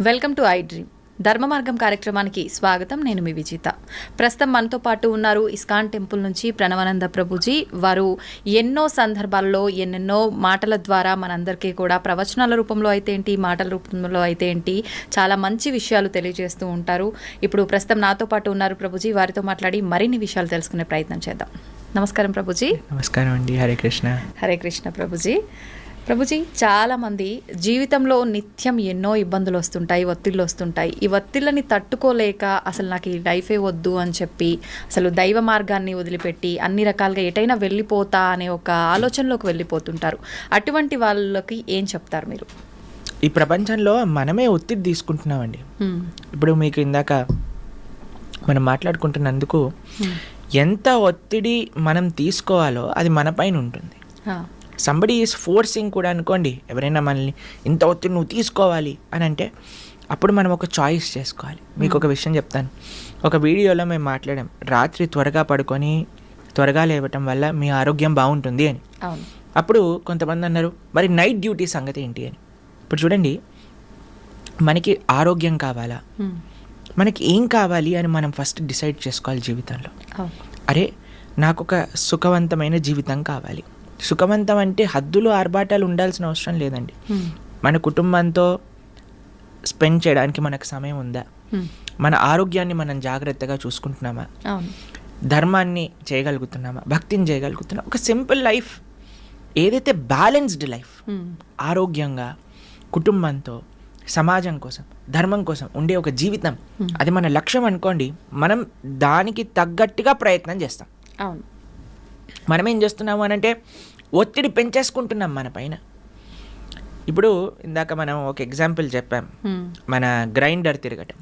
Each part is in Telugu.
వెల్కమ్ టు ఐ డ్రీమ్ ధర్మ మార్గం కార్యక్రమానికి స్వాగతం. నేను మీ విజిత. ప్రస్తుతం మనతో పాటు ఉన్నారు ఇస్కాన్ టెంపుల్ నుంచి ప్రణవానంద ప్రభుజీ. వారు ఎన్నో సందర్భాల్లో ఎన్నెన్నో మాటల ద్వారా మనందరికీ కూడా ప్రవచనాల రూపంలో అయితే ఏంటి, మాటల రూపంలో అయితే ఏంటి, చాలా మంచి విషయాలు తెలియజేస్తూ ఉంటారు. ఇప్పుడు ప్రస్తుతం నాతో పాటు ఉన్నారు ప్రభుజీ. వారితో మాట్లాడి మరిన్ని విషయాలు తెలుసుకునే ప్రయత్నం చేద్దాం. నమస్కారం ప్రభుజీ. నమస్కారం అండి. హరే కృష్ణ. హరే కృష్ణ ప్రభుజీ. ప్రభుజీ, చాలామంది జీవితంలో నిత్యం ఎన్నో ఇబ్బందులు వస్తుంటాయి, ఒత్తిళ్ళు వస్తుంటాయి. ఈ ఒత్తిళ్ళని తట్టుకోలేక అసలు నాకు ఈ లైఫే వద్దు అని చెప్పి అసలు దైవ మార్గాన్ని వదిలిపెట్టి అన్ని రకాలుగా ఎటైనా వెళ్ళిపోతా అనే ఒక ఆలోచనలోకి వెళ్ళిపోతుంటారు. అటువంటి వాళ్ళకి ఏం చెప్తారు మీరు? ఈ ప్రపంచంలో మనమే ఒత్తిడి తీసుకుంటున్నామండి. ఇప్పుడు మీకు ఇందాక మనం మాట్లాడుకుంటున్నందుకు ఎంత ఒత్తిడి మనం తీసుకోవాలో అది మన పైన ఉంటుంది. సంబడి ఈజ్ ఫోర్సింగ్ కూడా అనుకోండి, ఎవరైనా మనల్ని ఇంత ఒత్తిడి నువ్వు తీసుకోవాలి అని అంటే అప్పుడు మనం ఒక చాయిస్ చేసుకోవాలి. మీకు ఒక విషయం చెప్తాను. ఒక వీడియోలో మేము మాట్లాడాం, రాత్రి త్వరగా పడుకొని త్వరగా లేవటం వల్ల మీ ఆరోగ్యం బాగుంటుంది అని. అప్పుడు కొంతమంది అన్నారు, మరి నైట్ డ్యూటీ సంగతి ఏంటి అని. ఇప్పుడు చూడండి, మనకి ఆరోగ్యం కావాలా, మనకి ఏం కావాలి అని మనం ఫస్ట్ డిసైడ్ చేసుకోవాలి జీవితంలో. అరే, నాకు ఒక సుఖవంతమైన జీవితం కావాలి. సుఖవంతం అంటే హద్దులు ఆర్భాటాలు ఉండాల్సిన అవసరం లేదండి. మన కుటుంబంతో స్పెండ్ చేయడానికి మనకు సమయం ఉందా, మన ఆరోగ్యాన్ని మనం జాగ్రత్తగా చూసుకుంటున్నామా, ధర్మాన్ని చేయగలుగుతున్నామా, భక్తిని చేయగలుగుతున్నామా, ఒక సింపుల్ లైఫ్, ఏదైతే బ్యాలెన్స్డ్ లైఫ్, ఆరోగ్యంగా కుటుంబంతో సమాజం కోసం ధర్మం కోసం ఉండే ఒక జీవితం, అది మన లక్ష్యం అనుకోండి. మనం దానికి తగ్గట్టుగా ప్రయత్నం చేస్తాం. అవును. మనం ఏం చేస్తున్నాము అని అంటే ఒత్తిడి పెంచేసుకుంటున్నాం మన పైన. ఇప్పుడు ఇందాక మనం ఒక ఎగ్జాంపుల్ చెప్పాం, మన గ్రైండర్ తిరగటం.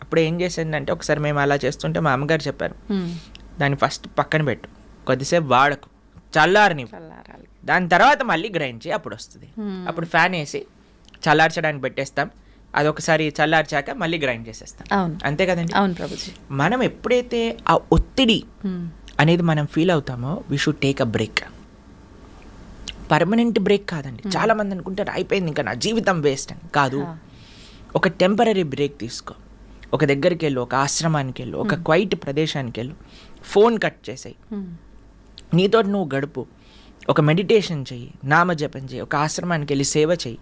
అప్పుడు ఏం చేసిందంటే, ఒకసారి మేము అలా చేస్తుంటే మా అమ్మగారు చెప్పారు, దాన్ని ఫస్ట్ పక్కన పెట్టు, కొద్దిసేపు వాడకు, చల్లారని, దాని తర్వాత మళ్ళీ గ్రైండ్ చేయి, అప్పుడు వస్తుంది. అప్పుడు ఫ్యాన్ వేసి చల్లార్చడానికి పెట్టేస్తాం, అది ఒకసారి చల్లార్చాక మళ్ళీ గ్రైండ్ చేసేస్తాం. అంతే కదండి. అవును ప్రభుజీ. మనం ఎప్పుడైతే ఆ ఒత్తిడి అనేది మనం ఫీల్ అవుతామో, we should take a break. Permanent break కాదండి. చాలా మంది అనుకుంటారు అయిపోయింది ఇంకా నా జీవితం వేస్ట్ అని. కాదు, ఒక టెంపరీ బ్రేక్ తీసుకో. ఒక దగ్గరికి వెళ్ళు, ఒక ఆశ్రమానికి వెళ్ళు, ఒక క్వైట్ ప్రదేశానికి వెళ్ళు, ఫోన్ కట్ చేసేయి, నీతో నువ్వు గడుపు, ఒక మెడిటేషన్ చెయ్యి, నామజపం చెయ్యి, ఒక ఆశ్రమానికి వెళ్ళి సేవ చెయ్యి.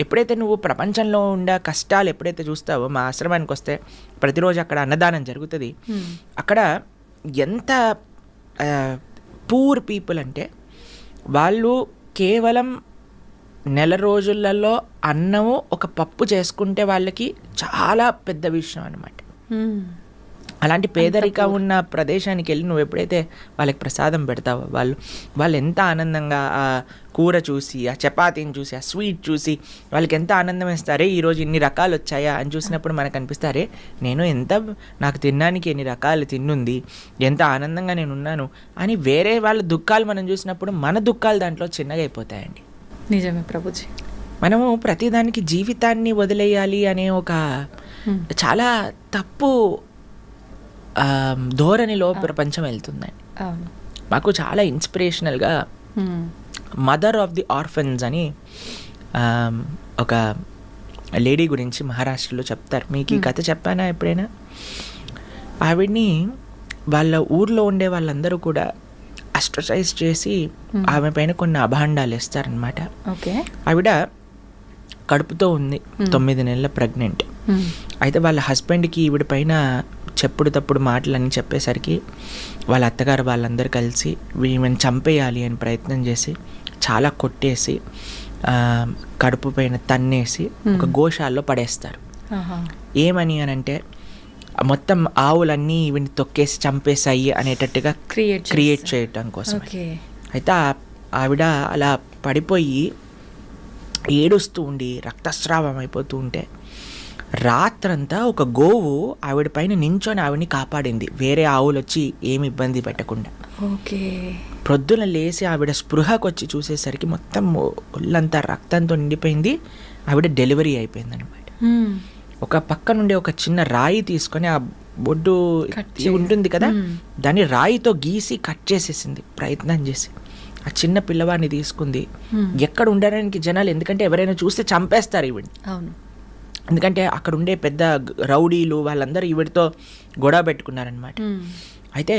ఎప్పుడైతే నువ్వు ప్రపంచంలో ఉండే కష్టాలు ఎప్పుడైతే చూస్తావో, మా ఆశ్రమానికి వస్తే ప్రతిరోజు అక్కడ అన్నదానం జరుగుతుంది. అక్కడ ఎంత పూర్ పీపుల్ అంటే, వాళ్ళు కేవలం నెల రోజులలో అన్నము ఒక పప్పు చేసుకుంటే వాళ్ళకి చాలా పెద్ద విషయం అన్నమాట. అలాంటి పేదరికం ఉన్న ప్రదేశానికి వెళ్ళి నువ్వు ఎప్పుడైతే వాళ్ళకి ప్రసాదం పెడతావో, వాళ్ళు ఎంత ఆనందంగా ఆ కూర చూసి, ఆ చపాతీని చూసి, ఆ స్వీట్ చూసి వాళ్ళకి ఎంత ఆనందం వేస్తారే, ఈరోజు ఇన్ని రకాలు వచ్చాయా అని చూసినప్పుడు మనకు అనిపిస్తారే, నాకు తినడానికి ఎన్ని రకాలు తిన్నుంది, ఎంత ఆనందంగా నేను ఉన్నాను అని. వేరే వాళ్ళ దుఃఖాలు మనం చూసినప్పుడు మన దుఃఖాలు దాంట్లో చిన్నగా అయిపోతాయండి. నిజమే ప్రభుజీ. మనము ప్రతిదానికి జీవితాన్ని వదిలేయాలి అనే ఒక చాలా తప్పు ధోరణిలో ప్రపంచం వెళ్తుందండి. మాకు చాలా ఇన్స్పిరేషనల్గా మదర్ ఆఫ్ ది ఆర్ఫన్స్ అని ఒక లేడీ గురించి మహారాష్ట్రలో చెప్తారు. మీకు ఈ కథ చెప్పానా ఎప్పుడైనా? ఆవిడ్ని వాళ్ళ ఊర్లో ఉండే వాళ్ళందరూ కూడా అస్ట్రసైజ్ చేసి ఆమె పైన కొన్ని అభాండాలు వేస్తారనమాట. ఆవిడ కడుపుతో ఉంది, 9 నెలల ప్రెగ్నెంట్. అయితే వాళ్ళ హస్బెండ్కి ఈవిడ పైన చెప్పుడు తప్పుడు మాటలన్నీ చెప్పేసరికి వాళ్ళ అత్తగారు వాళ్ళందరూ కలిసి ఈమెను చంపేయాలి అని ప్రయత్నం చేసి చాలా కొట్టేసి కడుపు పైన తన్నేసి ఒక గోశాలలో పడేస్తారు. ఏమని అని అంటే, మొత్తం ఆవులన్నీ ఈవిని తొక్కేసి చంపేసాయి అనేటట్టుగా క్రియేట్ చేయటం కోసం. అయితే ఆవిడ అలా పడిపోయి ఏడుస్తూ ఉండి రక్తస్రావం అయిపోతూ ఉంటే, రాత్రంతా ఒక గోవు ఆవిడ పైన నించొని ఆవిడని కాపాడింది, వేరే ఆవులు వచ్చి ఏమి ఇబ్బంది పెట్టకుండా. ప్రొద్దున లేసి ఆవిడ స్పృహకు వచ్చి చూసేసరికి మొత్తం ఒళ్ళంతా రక్తంతో నిండిపోయింది. ఆవిడ డెలివరీ అయిపోయింది అనమాట. ఒక పక్క నుండి ఒక చిన్న రాయి తీసుకొని, ఆ బొడ్డు ఉంటుంది కదా, దాన్ని రాయితో గీసి కట్ చేసేసింది ప్రయత్నం చేసి. ఆ చిన్న పిల్లవాడిని తీసుకుంది. ఎక్కడ ఉండడానికి జనాలు, ఎందుకంటే ఎవరైనా చూస్తే చంపేస్తారు ఈవిడ. ఎందుకంటే అక్కడ ఉండే పెద్ద రౌడీలు వాళ్ళందరూ ఈవిడితో గొడవ పెట్టుకున్నారనమాట. అయితే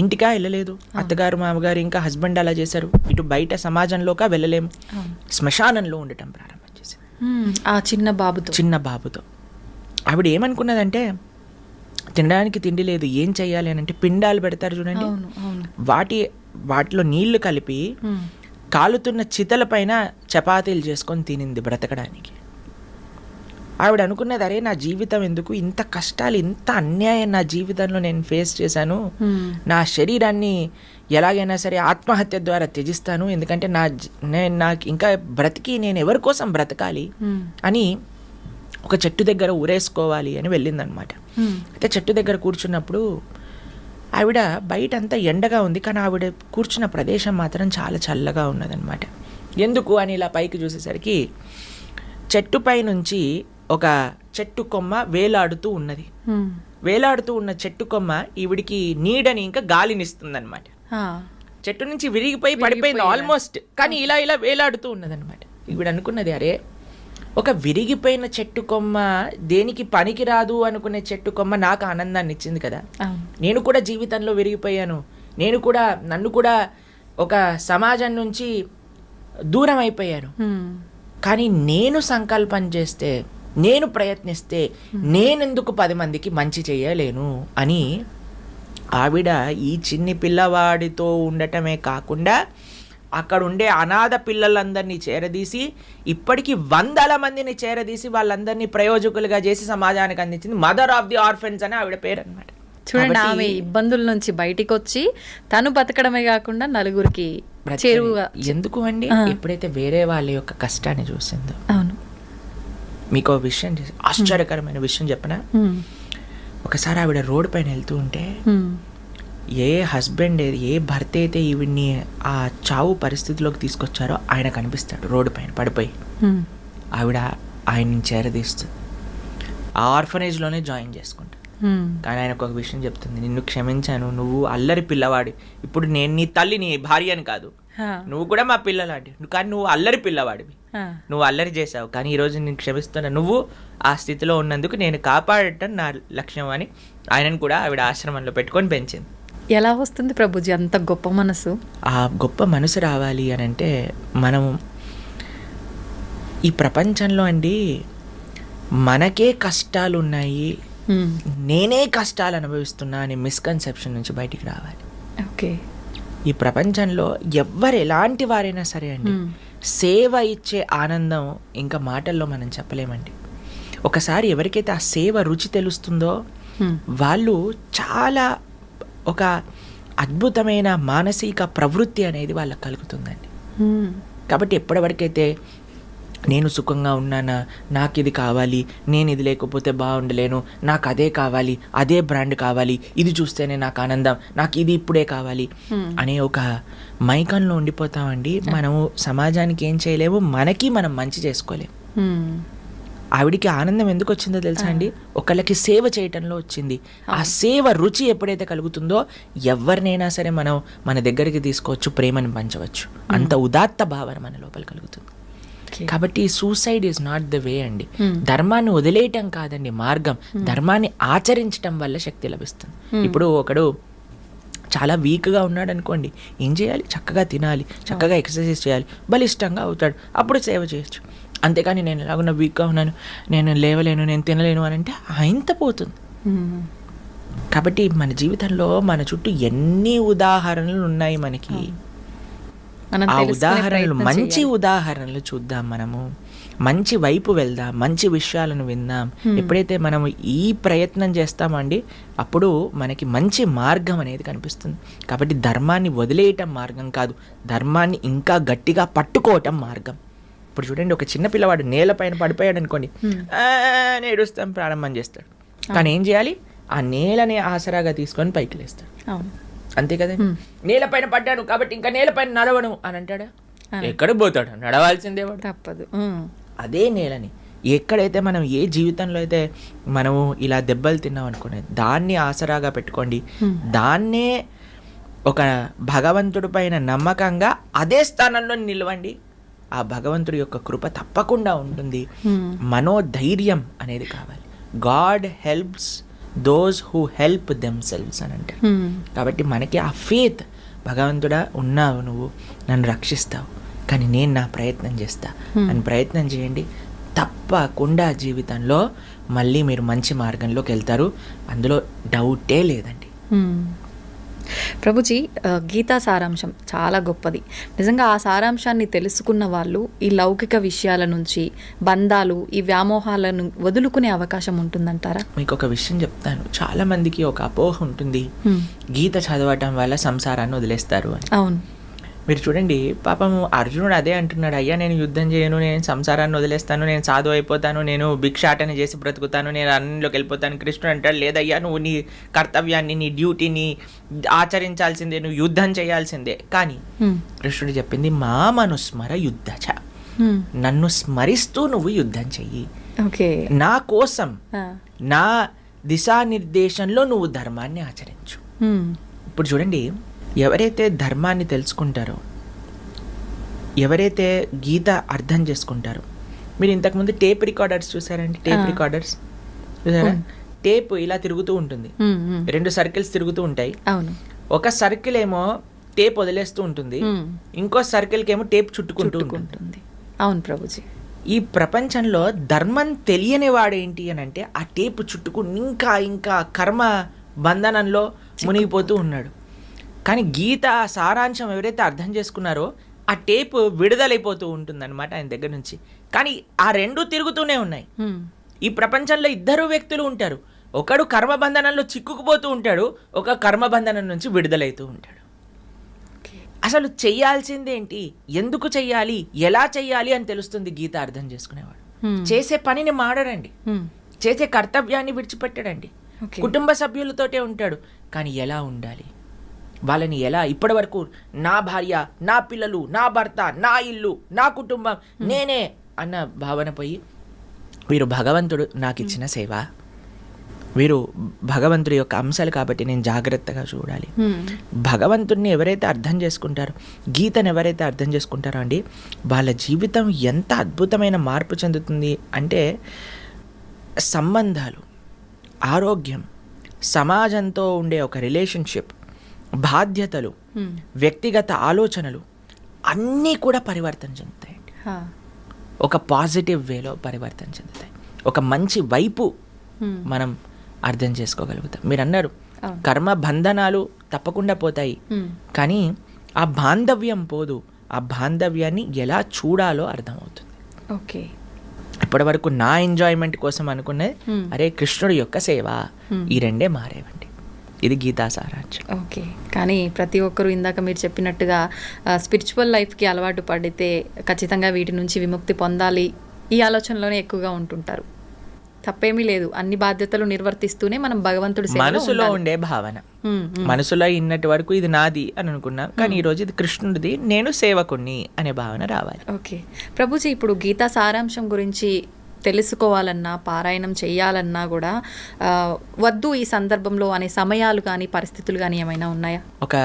ఇంటికా వెళ్ళలేదు, అత్తగారు మామగారు ఇంకా హస్బెండ్ అలా చేశారు. ఇటు బయట సమాజంలోకా వెళ్ళలేము, శ్మశానంలో ఉండటం ప్రారంభం చేసింది ఆ చిన్న బాబుతో. ఆవిడ ఏమనుకున్నదంటే తినడానికి తిండి లేదు, ఏం చెయ్యాలి అని అంటే పిండాలు పెడతారు చూడండి, వాటిలో నీళ్లు కలిపి కాలుతున్న చితల పైన చపాతీలు చేసుకొని తినింది బ్రతకడానికి. ఆవిడ అనుకున్నది, అరే నా జీవితం ఎందుకు, ఇంత కష్టాలు ఇంత అన్యాయం నా జీవితంలో నేను ఫేస్ చేశాను, నా శరీరాన్ని ఎలాగైనా సరే ఆత్మహత్య ద్వారా త్యజిస్తాను, ఎందుకంటే నాకు ఇంకా బ్రతికి నేను ఎవరి కోసం బ్రతకాలి అని ఒక చెట్టు దగ్గర ఊరేసుకోవాలి అని వెళ్ళిందనమాట. అయితే చెట్టు దగ్గర కూర్చున్నప్పుడు ఆవిడ బయట అంతా ఎండగా ఉంది, కానీ ఆవిడ కూర్చున్న ప్రదేశం మాత్రం చాలా చల్లగా ఉన్నదనమాట. ఎందుకు అని ఇలా పైకి చూసేసరికి చెట్టుపై నుంచి ఒక చెట్టు కొమ్మ వేలాడుతూ ఉన్నది. వేలాడుతూ ఉన్న చెట్టు కొమ్మ ఈవిడికి నీడని ఇంకా గాలినిస్తుందన్నమాట. చెట్టు నుంచి విరిగిపోయి పడిపోయింది ఆల్మోస్ట్, కానీ ఇలా ఇలా వేలాడుతూ ఉన్నదన్నమాట. ఈవిడ అనుకున్నది, అరే ఒక విరిగిపోయిన చెట్టు కొమ్మ, దేనికి పనికిరాదు అనుకునే చెట్టు కొమ్మ నాకు ఆనందాన్ని ఇచ్చింది కదా, నేను కూడా జీవితంలో విరిగిపోయాను, నన్ను కూడా ఒక సమాజం నుంచి దూరం అయిపోయాను, కానీ నేను సంకల్పం చేస్తే, నేను ప్రయత్నిస్తే నేనెందుకు 10 మందికి మంచి చేయలేను అని ఆవిడ ఈ చిన్ని పిల్లవాడితో ఉండటమే కాకుండా అక్కడ ఉండే అనాథ పిల్లలందరినీ చేరదీసి ఇప్పటికీ 100 మందిని చేరదీసి వాళ్ళందరినీ ప్రయోజకులుగా చేసి సమాజానికి అందించింది. మదర్ ఆఫ్ ది ఆర్ఫెన్స్ అని ఆవిడ పేరు అనమాట. చూడండి, ఆమె ఇబ్బందుల నుంచి బయటికి వచ్చి తను బతకడమే కాకుండా నలుగురికి చేరువుగా. ఎందుకు అండి, ఎప్పుడైతే వేరే వాళ్ళ యొక్క కష్టాన్ని చూసిందో. అవును, మీకు విషయం ఆశ్చర్యకరమైన విషయం చెప్పనా. ఒకసారి ఆవిడ రోడ్డు పైన వెళ్తూ ఉంటే ఏ హస్బెండ్ ఏ భర్త అయితే ఈవిడ్ని ఆ చావు పరిస్థితిలోకి తీసుకొచ్చారో ఆయన కనిపిస్తాడు రోడ్డు పైన పడిపోయి. ఆవిడ ఆయన్ని చేరదీస్తుంది, ఆ ఆర్ఫనేజ్లోనే జాయిన్ చేసుకుంటాడు. కానీ ఆయనకు ఒక విషయం చెప్తుంది, నిన్ను క్షమించాను, నువ్వు అల్లరి పిల్లవాడి, ఇప్పుడు నేను నీ తల్లి నీ భార్య అని కాదు, నువ్వు కూడా మా పిల్లలాంటి, కానీ నువ్వు అల్లరి పిల్లవాడివి, నువ్వు అల్లరి చేసావు, కానీ ఈరోజు నేను క్షమిస్తున్నా, నువ్వు ఆ స్థితిలో ఉన్నందుకు నేను కాపాడటం నా లక్ష్యం అని ఆయనను కూడా ఆవిడ ఆశ్రమంలో పెట్టుకొని పెంచింది. ఎలా వస్తుంది ప్రభుజీ అంత గొప్ప మనసు? ఆ గొప్ప మనసు రావాలి అని అంటే మనం ఈ ప్రపంచంలో అండి మనకే కష్టాలు ఉన్నాయి, నేనే కష్టాలు అనుభవిస్తున్నా అనే మిస్కన్సెప్షన్ నుంచి బయటికి రావాలి. ఓకే, ఈ ప్రపంచంలో ఎవ్వరు ఎలాంటి వారైనా సరే అండి, సేవ ఇచ్చే ఆనందం ఇంకా మాటల్లో మనం చెప్పలేమండి. ఒకసారి ఎవరికైతే ఆ సేవ రుచి తెలుస్తుందో వాళ్ళు చాలా ఒక అద్భుతమైన మానసిక ప్రవృత్తి అనేది వాళ్ళకి కలుగుతుందండి. కాబట్టి ఎప్పటివరకైతే నేను సుఖంగా ఉన్నానా, నాకు ఇది కావాలి, నేను ఇది లేకపోతే బాగుండలేను, నాకు అదే కావాలి, అదే బ్రాండ్ కావాలి, ఇది చూస్తేనే నాకు ఆనందం, నాకు ఇది ఇప్పుడే కావాలి అనే ఒక మైకంలో ఉండిపోతామండి. మనము సమాజానికి ఏం చేయలేము, మనకి మనం మంచి చేసుకోలేము. ఆవిడికి ఆనందం ఎందుకు వచ్చిందో తెలుసా అండి, ఒకళ్ళకి సేవ చేయటంలో వచ్చింది. ఆ సేవ రుచి ఎప్పుడైతే కలుగుతుందో ఎవరినైనా సరే మనం మన దగ్గరికి తీసుకోవచ్చు, ప్రేమను పంచవచ్చు, అంత ఉదాత్త భావన మన లోపల కలుగుతుంది. కాబట్టి suicide is not the way అండి. ధర్మాన్ని వదిలేయటం కాదండి మార్గం, ధర్మాన్ని ఆచరించటం వల్ల శక్తి లభిస్తుంది. ఇప్పుడు ఒకడు చాలా వీక్గా ఉన్నాడు అనుకోండి, ఏం చేయాలి, చక్కగా తినాలి, చక్కగా ఎక్సర్సైజ్ చేయాలి, బలిష్టంగా అవుతాడు, అప్పుడు సేవ చేయొచ్చు. అంతేకాని నేను ఎలాగున్నా వీక్గా ఉన్నాను, నేను లేవలేను, నేను తినలేను అని అంటే ఇంత పోతుంది. కాబట్టి మన జీవితంలో మన చుట్టూ ఎన్ని ఉదాహరణలు ఉన్నాయి మనకి. ఆ ఉదాహరణలు, మంచి ఉదాహరణలు చూద్దాం, మనము మంచి వైపు వెళ్దాం, మంచి విషయాలను విందాం. ఎప్పుడైతే మనం ఈ ప్రయత్నం చేస్తామండి అప్పుడు మనకి మంచి మార్గం అనేది కనిపిస్తుంది. కాబట్టి ధర్మాన్ని వదిలేయటం మార్గం కాదు, ధర్మాన్ని ఇంకా గట్టిగా పట్టుకోవటం మార్గం. ఇప్పుడు చూడండి, ఒక చిన్న పిల్లవాడు నేలపైన పడిపోయాడు అనుకోండి, ఏడుస్తాం ప్రారంభం చేస్తాడు, కానీ ఏం చేయాలి, ఆ నేలని ఆసరాగా తీసుకొని పైకి లేస్తాడు. అంతే కదా, నేలపైన పడ్డాను కాబట్టి ఇంకా నేలపైన నడవను అని అంటాడా? ఎక్కడికి పోతాడు, నడవాల్సిందే, తప్పదు. అదే నేలని ఎక్కడైతే మనం ఏ జీవితంలో అయితే మనము ఇలా దెబ్బలు తిన్నాం అనుకునే దాన్ని ఆసరాగా పెట్టుకోండి, దాన్నే ఒక భగవంతుడి పైన నమ్మకంగా అదే స్థానంలో నిలవండి. ఆ భగవంతుడి యొక్క కృప తప్పకుండా ఉంటుంది. మనోధైర్యం అనేది కావాలి. God helps those who help themselves అని అంటే. కాబట్టి మనకి ఆ ఫేత్, భగవంతుడా ఉన్నావు, నువ్వు నన్ను రక్షిస్తావు, కానీ నేను నా ప్రయత్నం చేస్తా అని ప్రయత్నం చేయండి. తప్పకుండా జీవితంలో మళ్ళీ మీరు మంచి మార్గంలోకి వెళ్తారు, అందులో డౌటే లేదండి. ప్రభుజీ, గీతా సారాంశం చాలా గొప్పది. నిజంగా ఆ సారాంశాన్ని తెలుసుకున్న వాళ్ళు ఈ లౌకిక విషయాల నుంచి, బంధాలు, ఈ వ్యామోహాలను వదులుకునే అవకాశం ఉంటుందంటారా? మీకు ఒక విషయం చెప్తాను. చాలా మందికి ఒక అపోహ ఉంటుంది, గీత చదవటం వల్ల సంసారాన్ని వదిలేస్తారు అని. అవును. మీరు చూడండి, పాపం అర్జునుడు అదే అంటున్నాడు, అయ్యా నేను యుద్ధం చేయను, నేను సంసారాన్ని వదిలేస్తాను, నేను సాధు అయిపోతాను, నేను భిక్షాటన చేసి బ్రతుకుతాను, నేను అన్నిలోకి వెళ్ళిపోతాను. కృష్ణుడు అంటాడు, లేదయ్యా నువ్వు నీ కర్తవ్యాన్ని, నీ డ్యూటీని ఆచరించాల్సిందే, నువ్వు యుద్ధం చేయాల్సిందే. కానీ కృష్ణుడు చెప్పింది మామనుస్మర యుద్ధచ, నన్ను స్మరిస్తూ నువ్వు యుద్ధం చెయ్యి, నా కోసం, నా దిశానిర్దేశంలో నువ్వు ధర్మాన్ని ఆచరించు. ఇప్పుడు చూడండి, ఎవరైతే ధర్మాన్ని తెలుసుకుంటారో, ఎవరైతే గీత అర్థం చేసుకుంటారో, మీరు ఇంతకుముందు టేప్ రికార్డర్స్ చూసారండి? టేప్ రికార్డర్స్ చూసారా? టేప్ ఇలా తిరుగుతూ ఉంటుంది, 2 సర్కిల్స్ తిరుగుతూ ఉంటాయి. ఒక సర్కిల్ ఏమో టేప్ వదిలేస్తూ ఉంటుంది, ఇంకో సర్కిల్కి ఏమో టేప్ చుట్టుకుంటూ ఉంటుంది. అవును ప్రభుజీ. ఈ ప్రపంచంలో ధర్మం తెలియని వాడేంటి అని అంటే ఆ టేప్ చుట్టుకుని ఇంకా ఇంకా కర్మ బంధనంలో మునిగిపోతూ ఉన్నాడు. కానీ గీత సారాంశం ఎవరైతే అర్థం చేసుకున్నారో ఆ టేప్ విడుదలైపోతూ ఉంటుందన్నమాట ఆయన దగ్గర నుంచి. కానీ ఆ 2 తిరుగుతూనే ఉన్నాయి. ఈ ప్రపంచంలో 2 వ్యక్తులు ఉంటారు, ఒకడు కర్మబంధనంలో చిక్కుకుపోతూ ఉంటాడు, ఒక కర్మబంధనం నుంచి విడుదలైతూ ఉంటాడు. అసలు చెయ్యాల్సిందేంటి, ఎందుకు చెయ్యాలి, ఎలా చెయ్యాలి అని తెలుస్తుంది గీత అర్థం చేసుకునేవాడు. చేసే పనిని మాడడండి, చేసే కర్తవ్యాన్ని విడిచిపెట్టడండి, కుటుంబ సభ్యులతోటే ఉంటాడు, కానీ ఎలా ఉండాలి, వాళ్ళని ఎలా, ఇప్పటి వరకు నా భార్య, నా పిల్లలు, నా భర్త, నా ఇల్లు, నా కుటుంబం, నేనే అన్న భావన పోయి వీరు భగవంతుడు నాకు ఇచ్చిన సేవ, వీరు భగవంతుడి యొక్క అంశాలు కాబట్టి నేను జాగ్రత్తగా చూడాలి. భగవంతుడిని ఎవరైతే అర్థం చేసుకుంటారో, గీతను ఎవరైతే అర్థం చేసుకుంటారో అండి, వాళ్ళ జీవితం ఎంత అద్భుతమైన మార్పు చెందుతుంది అంటే, సంబంధాలు, ఆరోగ్యం, సమాజంతో ఉండే ఒక రిలేషన్షిప్, బాధ్యతలు, వ్యక్తిగత ఆలోచనలు అన్నీ కూడా పరివర్తన చెందుతాయండి. ఒక పాజిటివ్ వేలో పరివర్తన చెందుతాయి. ఒక మంచి వైపు మనం అర్థం చేసుకోగలుగుతాం. మీరు అన్నారు కర్మ బంధనాలు తప్పకుండా పోతాయి, కానీ ఆ బాంధవ్యం పోదు. ఆ బాంధవ్యాన్ని ఎలా చూడాలో అర్థమవుతుంది. ఓకే. ఇప్పటి వరకు నా ఎంజాయ్మెంట్ కోసం అనుకున్నది, అరే కృష్ణుడి యొక్క సేవ, ఈ 2 మారేవండి. ఇది గీతా సారాంశం. ఓకే. కానీ ప్రతి ఒక్కరూ ఇందాక మీరు చెప్పినట్టుగా స్పిరిచువల్ లైఫ్కి అలవాటు పడితే ఖచ్చితంగా వీటి నుంచి విముక్తి పొందాలి, ఈ ఆలోచనలోనే ఎక్కువగా ఉంటుంటారు. తప్పేమీ లేదు, అన్ని బాధ్యతలు నిర్వర్తిస్తూనే మనం భగవంతుడి మనసులో ఉండే భావన, మనసులో ఇన్నటి వరకు ఇది నాది అని అనుకున్నాం, కానీ ఈరోజు ఇది కృష్ణుడిది, నేను సేవకుణ్ణి అనే భావన రావాలి. ఓకే ప్రభుజీ, ఇప్పుడు గీతా సారాంశం గురించి తెలుసుకోవాలన్నా, పారాయణం చేయాలన్నా కూడా వద్దు ఈ సందర్భంలో అనే సమయాలు కానీ పరిస్థితులు కానీ ఏమైనా ఉన్నాయా? ఒక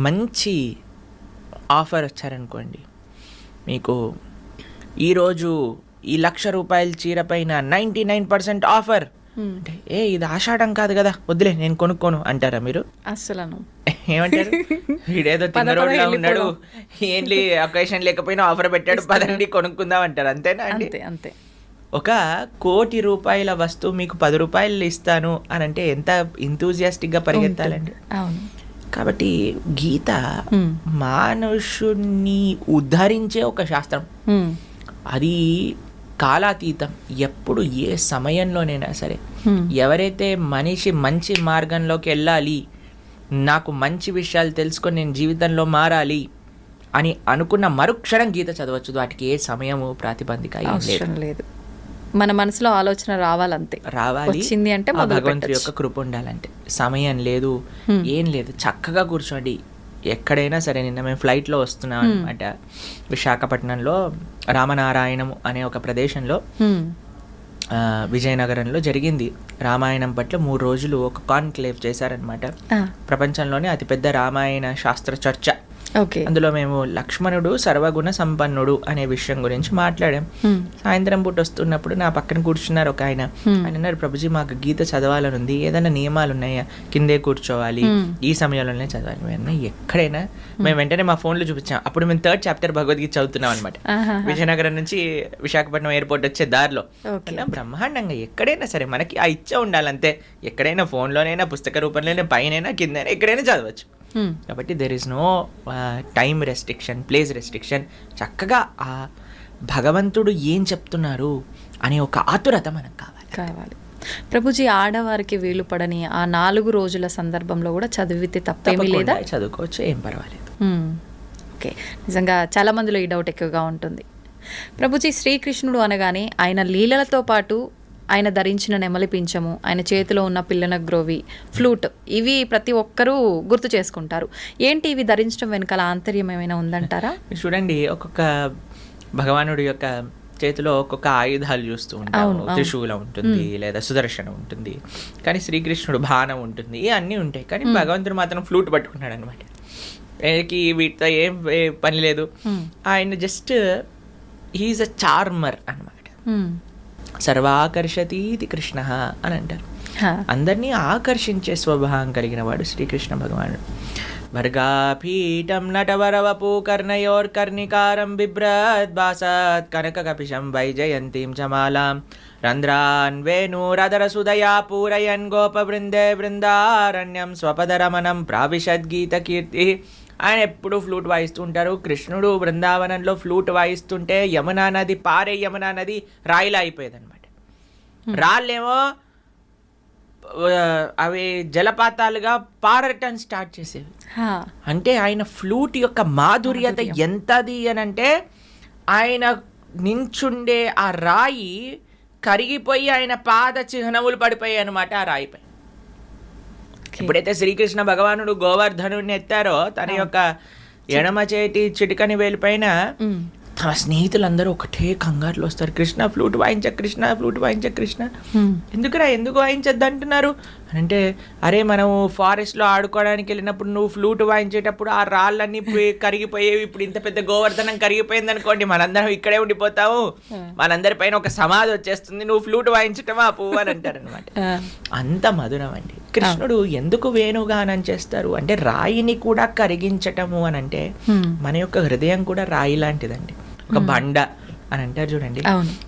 మంచి ఆఫర్ వచ్చారనుకోండి, మీకు ఈరోజు ఈ 1,00,000 రూపాయల చీర పైన 99% ఆఫర్ అంటే, ఇది ఆషాఢం కాదు కదా, వద్దులే నేను కొనుక్కోను అంటారా మీరు? అసలు ఏమంటారు, వీడేదో తిన్నరోడ్లా ఉన్నాడు, ఏంటి అకేషన్ లేకపోయినా ఆఫర్ పెట్టాడు, పదండి కొనుక్కుందాం అంటారు. అంతేనా అండి? అంతే. ఒక 1,00,00,000 రూపాయల వస్తువు మీకు 10 రూపాయలు ఇస్తాను అని అంటే ఎంత ఇంతూజియాస్టిక్గా పరిగెత్తాలండి. కాబట్టి గీత మానుషుణ్ణి ఉద్ధరించే ఒక శాస్త్రం. అది కాలాతీతం. ఎప్పుడు ఏ సమయంలోనైనా సరే ఎవరైతే మనిషి మంచి మార్గంలోకి వెళ్ళాలి, నాకు మంచి విషయాలు తెలుసుకొని నేను జీవితంలో మారాలి అని అనుకున్న మరుక్షణం గీత చదవచ్చు. వాటికి ఏ సమయము ప్రాతిబంధిక లేదు. మన మనసులో ఆలోచన రావాలంతే, వచ్చింది అంటే భగవంతుడి యొక్క కృప ఉండాలంటే. సమయం లేదు, ఏం లేదు, చక్కగా కూర్చోండి ఎక్కడైనా సరే. నిన్న మేము ఫ్లైట్లో వస్తున్నాం అనమాట, విశాఖపట్నంలో రామనారాయణం అనే ఒక ప్రదేశంలో, విజయనగరంలో జరిగింది. రామాయణం పట్ల 3 రోజులు ఒక కాన్క్లేవ్ చేశారనమాట. ప్రపంచంలోనే అతిపెద్ద రామాయణ శాస్త్ర చర్చ ఓకే. అందులో మేము లక్ష్మణుడు సర్వగుణ సంపన్నుడు అనే విషయం గురించి మాట్లాడాం. సాయంత్రం పూట వస్తున్నప్పుడు నా పక్కన కూర్చున్నారు ఒక ఆయన. ఆయన అన్నారు, ప్రభుజీ మాకు గీత చదవాలని ఉంది, ఏదైనా నియమాలు ఉన్నాయా, కిందే కూర్చోవాలి, ఈ సమయంలోనే చదవాలి. మేము ఎక్కడైనా మేము వెంటనే మా ఫోన్లో చూపించాం. అప్పుడు మేము 3rd చాప్టర్ భగవద్గీత చదువుతున్నాం అనమాట. విజయనగరం నుంచి విశాఖపట్నం ఎయిర్పోర్ట్ వచ్చే దారిలో. బ్రహ్మాండంగా ఎక్కడైనా సరే మనకి ఆ ఇచ్చ ఉండాలంతే. ఎక్కడైనా ఫోన్లోనైనా, పుస్తక రూపంలోనే, పైనైనా కిందైనా ఎక్కడైనా చదవచ్చు. కాబట్టి there is no time restriction, place restriction. చక్కగా ఆ భగవంతుడు ఏం చెప్తున్నారు అనే ఒక ఆతురత మనకు కావాలి. ప్రభుజీ, ఆడవారికి వీలు పడని ఆ 4 రోజుల సందర్భంలో కూడా చదివితే తప్పేమీ లేదా? చదువుకోవచ్చు, ఏం పర్వాలేదు. ఓకే. నిజంగా చాలా మందిలో ఈ డౌట్ ఎక్కువగా ఉంటుంది. ప్రభుజీ, శ్రీకృష్ణుడు అనగానే ఆయన లీలలతో పాటు ఆయన ధరించిన నెమలి పింఛము, ఆయన చేతిలో ఉన్న పిల్లన గ్రోవి, ఫ్లూట్, ఇవి ప్రతి ఒక్కరూ గుర్తు చేసుకుంటారు. ఏంటి ఇవి ధరించడం వెనకాల ఆంతర్యం ఏమైనా ఉందంటారా? చూడండి, ఒక్కొక్క భగవానుడి యొక్క చేతిలో ఒక్కొక్క ఆయుధాలు చూస్తూ ఉంటాము. త్రిశూలం ఉంటుంది, లేదా సుదర్శనం ఉంటుంది, కానీ శ్రీకృష్ణుడు బాణం ఉంటుంది, అన్నీ ఉంటాయి. కానీ భగవంతుడు మాత్రం ఫ్లూట్ పట్టుకున్నాడు అనమాట. వీటితో ఏం పని లేదు. ఆయన జస్ట్ హీఈస్ అ చార్మర్ అనమాట. సర్వాకర్షతీతి కృష్ణ అని అంటారు. అందరినీ ఆకర్షించే స్వభావం కలిగిన వాడు శ్రీకృష్ణ భగవానుడు. భర్గాపీఠం నటవరవపూ కర్ణయోర్కర్ణికారం బిభ్రద్భాసత్ కనకకపిశం వైజయంతీం చమాలాం రంధ్రాన్ వేణురదరసుదయా పూరయన్ గోపవృందే బృందారణ్యం స్వపదరమణం ప్రావిశద్గీత కీర్తి. ఆయన ఎప్పుడు ఫ్లూట్ వాయిస్తూ ఉంటారు. కృష్ణుడు బృందావనంలో ఫ్లూట్ వాయిస్తుంటే యమునా నది, పారే యమునా నది రాయిలా అయిపోయేది అనమాట. రాళ్ళేమో అవి జలపాతాలుగా పారటం స్టార్ట్ చేసేవి. అంటే ఆయన ఫ్లూట్ యొక్క మాధుర్యత ఎంతది అని అంటే, ఆయన నించుండే ఆ రాయి కరిగిపోయి ఆయన పాద చిహ్నములు పడిపోయాయి అనమాట ఆ రాయిపై. ఎప్పుడైతే శ్రీకృష్ణ భగవానుడు గోవర్ధనుడిని ఎత్తారో, తన యొక్క ఎడమ చేతి చిటికని వేలిపైన తమ స్నేహితులందరూ ఒకటే కంగారులో వస్తారు. కృష్ణ ఫ్లూట్ వాయించ, కృష్ణ ఫ్లూట్ వాయించ, కృష్ణ ఎందుకు వాయించద్దు అంటున్నారు అంటే, అరే మనం ఫారెస్ట్లో ఆడుకోవడానికి వెళ్ళినప్పుడు నువ్వు ఫ్లూట్ వాయించేటప్పుడు ఆ రాళ్ళన్నీ కరిగిపోయేవి. ఇప్పుడు ఇంత పెద్ద గోవర్ధనం కరిగిపోయింది అనుకోండి, మనందరం ఇక్కడే ఉండిపోతాము, మనందరి పైన ఒక సమాధి వచ్చేస్తుంది, నువ్వు ఫ్లూట్ వాయించటమా పువ్వు అని అంటారు అనమాట. అంత మధురం అండి. కృష్ణుడు ఎందుకు వేణుగానం చేస్తారు అంటే, రాయిని కూడా కరిగించటము అని అంటే, మన యొక్క హృదయం కూడా రాయి లాంటిదండి, ఒక బండ అని అంటారు చూడండి.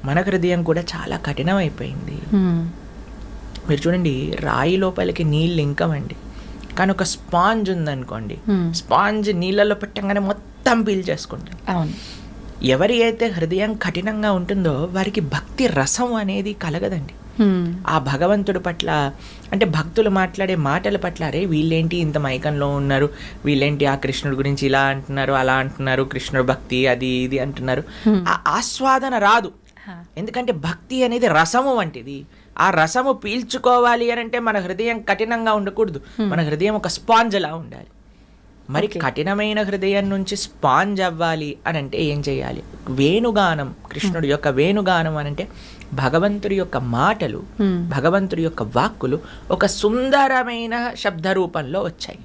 మన హృదయం కూడా చాలా కఠినం అయిపోయింది. మీరు చూడండి, రాయి లోపలికి నీళ్ళు ఇంకమండి, కానీ ఒక స్పాంజ్ ఉందనుకోండి, స్పాంజ్ నీళ్ళలో పెట్టంగానే మొత్తం పీల్ చేసుకుంటాం. ఎవరి అయితే హృదయం కఠినంగా ఉంటుందో వారికి భక్తి రసం అనేది కలగదండి. ఆ భగవంతుడి పట్ల, అంటే భక్తులు మాట్లాడే మాటల పట్ల, అరే వీళ్ళేంటి ఇంత మైకంలో ఉన్నారు, వీళ్ళేంటి ఆ కృష్ణుడి గురించి ఇలా అంటున్నారు, అలా అంటున్నారు, కృష్ణుడు భక్తి అది ఇది అంటున్నారు, ఆ ఆస్వాదన రాదు. ఎందుకంటే భక్తి అనేది రసము వంటిది. ఆ రసము పీల్చుకోవాలి అని అంటే మన హృదయం కఠినంగా ఉండకూడదు, మన హృదయం ఒక స్పాంజ్ లా ఉండాలి. మరి కఠినమైన హృదయం నుంచి స్పాంజ్ అవ్వాలి అని అంటే ఏం చేయాలి? వేణుగానం, కృష్ణుడి యొక్క వేణుగానం అని అంటే భగవంతుడి యొక్క మాటలు, భగవంతుడి యొక్క వాక్కులు ఒక సుందరమైన శబ్ద రూపంలో వచ్చాయి.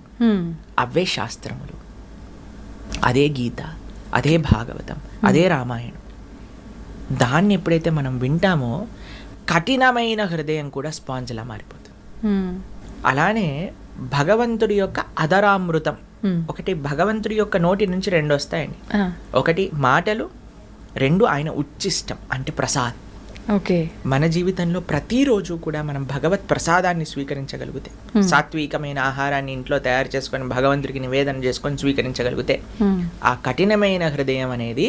అవే శాస్త్రములు, అదే గీత, అదే భాగవతం, అదే రామాయణం. దాన్ని ఎప్పుడైతే మనం వింటామో కఠినమైన హృదయం కూడా స్పాంజ్లా మారిపోతుంది. అలానే భగవంతుడి యొక్క అధరామృతం, ఒకటి భగవంతుడి యొక్క నోటి నుంచి 2 వస్తాయండి. ఒకటి మాటలు, 2 ఆయన ఉచ్చిష్టం అంటే ప్రసాదం. ఓకే. మన జీవితంలో ప్రతిరోజు కూడా మనం భగవత్ ప్రసాదాన్ని స్వీకరించగలిగితే, సాత్వికమైన ఆహారాన్ని ఇంట్లో తయారు చేసుకొని భగవంతుడికి నివేదన చేసుకొని స్వీకరించగలిగితే, ఆ కఠినమైన హృదయం అనేది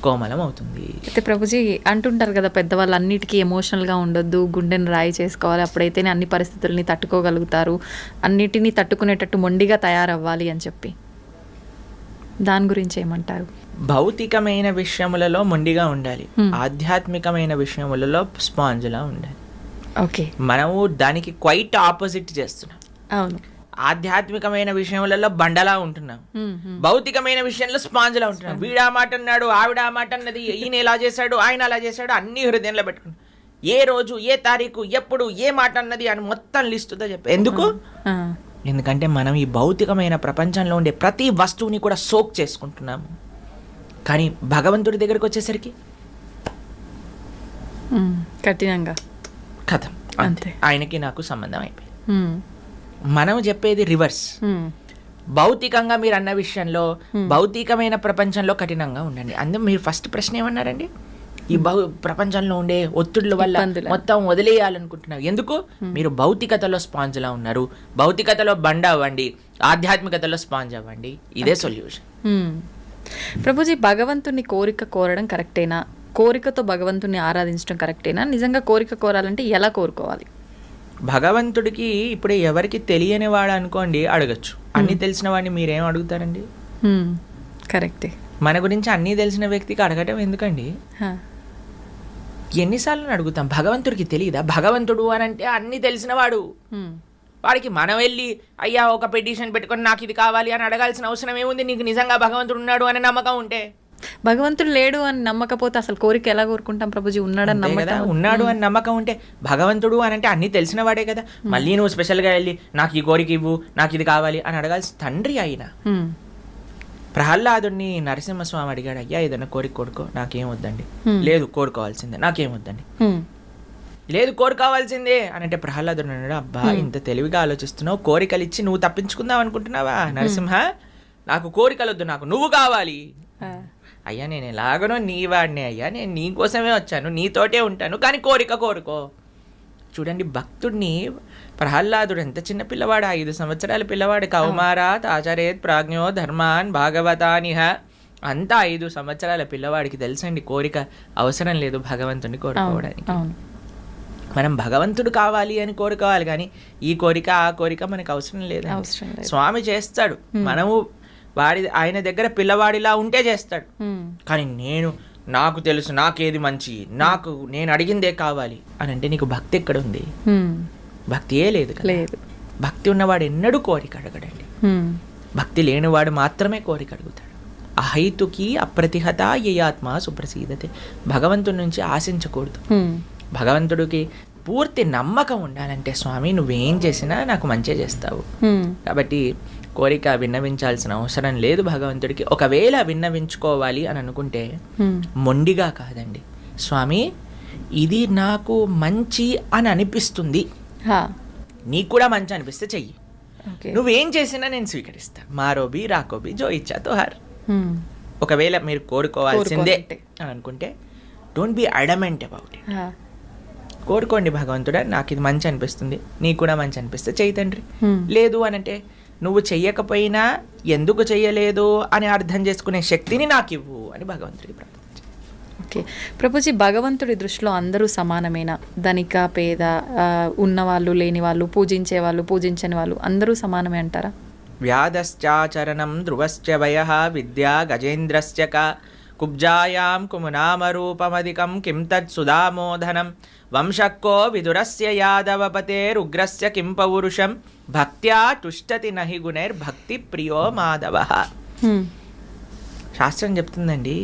కోమలం అవుతుంది. అయితే ప్రభుజీ అంటుంటారు కదా పెద్దవాళ్ళు, అన్నిటికీ ఎమోషనల్గా ఉండొద్దు, గుండెని రాయి చేసుకోవాలి, అప్పుడైతేనే అన్ని పరిస్థితుల్ని తట్టుకోగలుగుతారు, అన్నిటినీ తట్టుకునేటట్టు మొండిగా తయారవ్వాలి అని చెప్పి. దాని గురించి ఏమంటారు? భౌతికమైన విషయములలో మొండిగా ఉండాలి, ఆధ్యాత్మికమైన విషయములలో స్పాంజ్లా ఉండాలి. ఓకే. మనము దానికి క్వైట్ ఆపోజిట్ చేస్తున్నాం. అవును. ఆధ్యాత్మికమైన విషయములలో బండలా ఉంటున్నాం, భౌతికమైన విషయంలో స్పాంజ్లా ఉంటున్నాం. వీడా మాట అన్నాడు, ఆవిడ మాట అన్నది, ఈయన ఇలా చేశాడు, ఆయన అలా చేశాడు, అన్ని హృదయంలో పెట్టుకున్నాం. ఏ రోజు, ఏ తారీఖు, ఎప్పుడు, ఏ మాట అన్నది అని మొత్తం లిస్టుతో చెప్పి ఎందుకు? ఎందుకంటే మనం ఈ భౌతికమైన ప్రపంచంలో ఉండే ప్రతి వస్తువుని కూడా సోక్ చేసుకుంటున్నాము. కానీ భగవంతుడి దగ్గరికి వచ్చేసరికి కఠినంగా కథం అంతే, అంతే. ఆయనకి నాకు సంబంధం అయిపోయింది. మనం చెప్పేది రివర్స్. భౌతికంగా మీరు అన్న విషయంలో భౌతికమైన ప్రపంచంలో కఠినంగా ఉండండి. అందులో మీరు ఫస్ట్ ప్రశ్న ఏమన్నారండి? ఈ ప్రపంచంలో ఉండే ఒత్తిళ్ల వల్ల ఇబ్బందులు. మొత్తం వదిలేయాలనుకుంటున్నారు. ఎందుకు? మీరు భౌతికతలో స్పాంజ్లా ఉన్నారు. భౌతికతలో బండ అవ్వండి, ఆధ్యాత్మికతలో స్పాంజ్ అవ్వండి. ఇదే సొల్యూషన్. ప్రభుజీ, భగవంతుని కోరిక కోరడం కరెక్టేనా? కోరికతో భగవంతుని ఆరాధించడం కరెక్టేనా? నిజంగా కోరిక కోరాలంటే ఎలా కోరుకోవాలి? భగవంతుడికి ఇప్పుడు ఎవరికి తెలియని వాడు అనుకోండి అడగచ్చు. అన్నీ తెలిసిన వాడిని మీరేం అడుగుతారండి? కరెక్టే. మన గురించి అన్నీ తెలిసిన వ్యక్తికి అడగటం ఎందుకండి? ఎన్నిసార్లు అడుగుతాం? భగవంతుడికి తెలియదా? భగవంతుడు అని అంటే అన్నీ తెలిసినవాడు. వాడికి మనం వెళ్ళి అయ్యా ఒక పిటిషన్ పెట్టుకొని నాకు ఇది కావాలి అని అడగాల్సిన అవసరం ఏముంది? నీకు నిజంగా భగవంతుడు ఉన్నాడు అనే నమ్మకం ఉంటే. భగవంతుడు లేడు అని నమ్మకపోతే అసలు కోరిక ఎలా కోరుకుంటాం ప్రభుజీ? ఉన్నాడని నమ్మకం, ఉన్నాడు అని నమ్మకం ఉంటే. భగవంతుడు అని అంటే అన్నీ తెలిసిన వాడే కదా. మళ్ళీ నువ్వు స్పెషల్గా వెళ్ళి నాకు ఈ కోరిక ఇవ్వు, నాకు ఇది కావాలి అని అడగాల్సిన తండ్రి అయినా. ప్రహ్లాదుడిని నరసింహస్వామి అడిగాడు, అయ్యా ఏదైనా కోరిక కోరుకో, నాకేం వద్దండి. లేదు కోరుకోవాల్సిందే, నాకేం వద్దండి. లేదు కోరుకోవాల్సిందే అని అంటే ప్రహ్లాదుడు అన్నాడు, అబ్బా ఇంత తెలివిగా ఆలోచిస్తున్నావు, కోరికలు ఇచ్చి నువ్వు తప్పించుకుందాం అనుకుంటున్నావా నరసింహ? నాకు కోరికలు వద్దు, నాకు నువ్వు కావాలి. అయ్యా నేను ఎలాగనో నీ వాడినే అయ్యా, నేను నీ కోసమే వచ్చాను, నీతోటే ఉంటాను, కానీ కోరిక కోరుకో. చూడండి భక్తుడిని, ప్రహ్లాదుడు ఎంత చిన్న పిల్లవాడు, 5 సంవత్సరాల పిల్లవాడు. కౌమారాత్ ఆచరేత్ ప్రాజ్ఞో ధర్మాన్ భాగవతానిహ. అంతా 5 సంవత్సరాల పిల్లవాడికి తెలుసండి కోరిక అవసరం లేదు భగవంతుడిని కోరుకోవడానికి. మనం భగవంతుడు కావాలి అని కోరుకోవాలి, కానీ ఈ కోరిక ఆ కోరిక మనకు అవసరం లేదు. స్వామి చేస్తాడు, మనము ఆయన దగ్గర పిల్లవాడిలా ఉంటే చేస్తాడు. కానీ నాకు తెలుసు నాకేది మంచి, నేను అడిగిందే కావాలి అని అంటే నీకు భక్తి ఎక్కడ ఉంది? భక్తియే లేదు. భక్తి ఉన్నవాడు ఎన్నడూ కోరిక అడగడండి. భక్తి లేనివాడు మాత్రమే కోరిక అడుగుతాడు. అహైతుకి అప్రతిహత యయాత్మ సుప్రసీదతే. భగవంతుడి నుంచి ఆశించకూడదు. భగవంతుడికి పూర్తి నమ్మకం ఉండాలంటే స్వామి నువ్వేం చేసినా నాకు మంచి చేస్తావు. కాబట్టి కోరిక విన్నవించాల్సిన అవసరం లేదు భగవంతుడికి. ఒకవేళ విన్నవించుకోవాలి అని అనుకుంటే మొండిగా కాదండి, స్వామి ఇది నాకు మంచి అని అనిపిస్తుంది, నీకు కూడా మంచి అనిపిస్తే చెయ్యి, నువ్వేం చేసినా నేను స్వీకరిస్తా. మారోబి రాకోబి జో ఇచ్చా తోహార్. ఒకవేళ మీరు కోరుకోవాల్సిందే అని అనుకుంటే don't be adamant about it. కోరుకోండి భగవంతుడా నాకు ఇది మంచి అనిపిస్తుంది, నీకు కూడా మంచి అనిపిస్తే చెయ్యి తండ్రి. లేదు అని అంటే నువ్వు చెయ్యకపోయినా ఎందుకు చెయ్యలేదు అని అర్థం చేసుకునే శక్తిని నాకు ఇవ్వు అని భగవంతుడికి ప్రార్థించాలి. ఓకే ప్రభుజీ, భగవంతుడి దృష్టిలో అందరూ సమానమేనా? ధనిక పేద, ఉన్నవాళ్ళు లేని వాళ్ళు, పూజించే వాళ్ళు పూజించని వాళ్ళు అందరూ సమానమే అంటారా? వ్యాధశ్చాచరణం ధ్రువశ్చ వయః విద్యా గజేంద్రశ్చ కుబ్జాయాం కుమునామరూపమధికం కిం తత్ సుధామోధనం వంశక్కో విదురస్య యాదవపతేరుగ్రస్య కిం పౌరుషం భక్త్యా తుష్టతి నహి గుణైర్భక్తి ప్రియో మాధవః. శాస్త్రం చెప్తుందండి,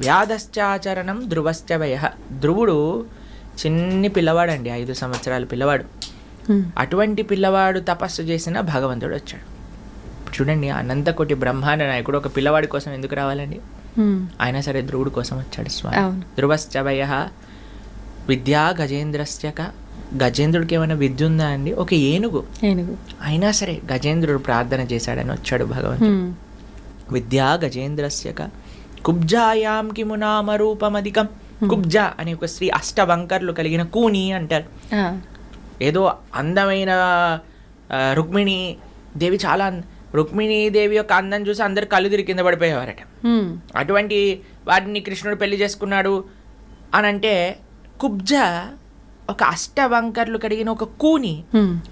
వ్యాధశ్చాచరణం ధ్రువశ్చ వయః. ధ్రువుడు చిన్ని పిల్లవాడండి, 5 సంవత్సరాల పిల్లవాడు. అటువంటి పిల్లవాడు తపస్సు చేసిన భగవంతుడు వచ్చాడు. చూడండి అనంతకోటి బ్రహ్మాండ నాయకుడు ఒక పిల్లవాడి కోసం ఎందుకు రావాలండి? అయినా సరే ధ్రువుడు కోసం వచ్చాడు స్వామి. ధ్రువశ్చ వయః విద్యా గజేంద్రస్య. గజేంద్రుడికి ఏమైనా విద్య ఉందా అండి? ఒక ఏనుగు. అయినా సరే గజేంద్రుడు ప్రార్థన చేశాడని వచ్చాడు భగవంతుడు. విద్యా గజేంద్రస్య కుబ్జాయాం కిమునామరూపమధికం. కుబ్జ అనే ఒక స్త్రీ, అష్టవంకర్లు కలిగిన కూని అంటారు. ఏదో అందమైన రుక్మిణీ దేవి, చాలా రుక్మిణీదేవి యొక్క అందం చూసి అందరు కళ్ళు తిరిగి కింద పడిపోయేవారట. అటువంటి వాటిని కృష్ణుడు పెళ్లి చేసుకున్నాడు అని అంటే కుబ్జ ఒక అష్టవంకర్లు కడిగిన ఒక కూని.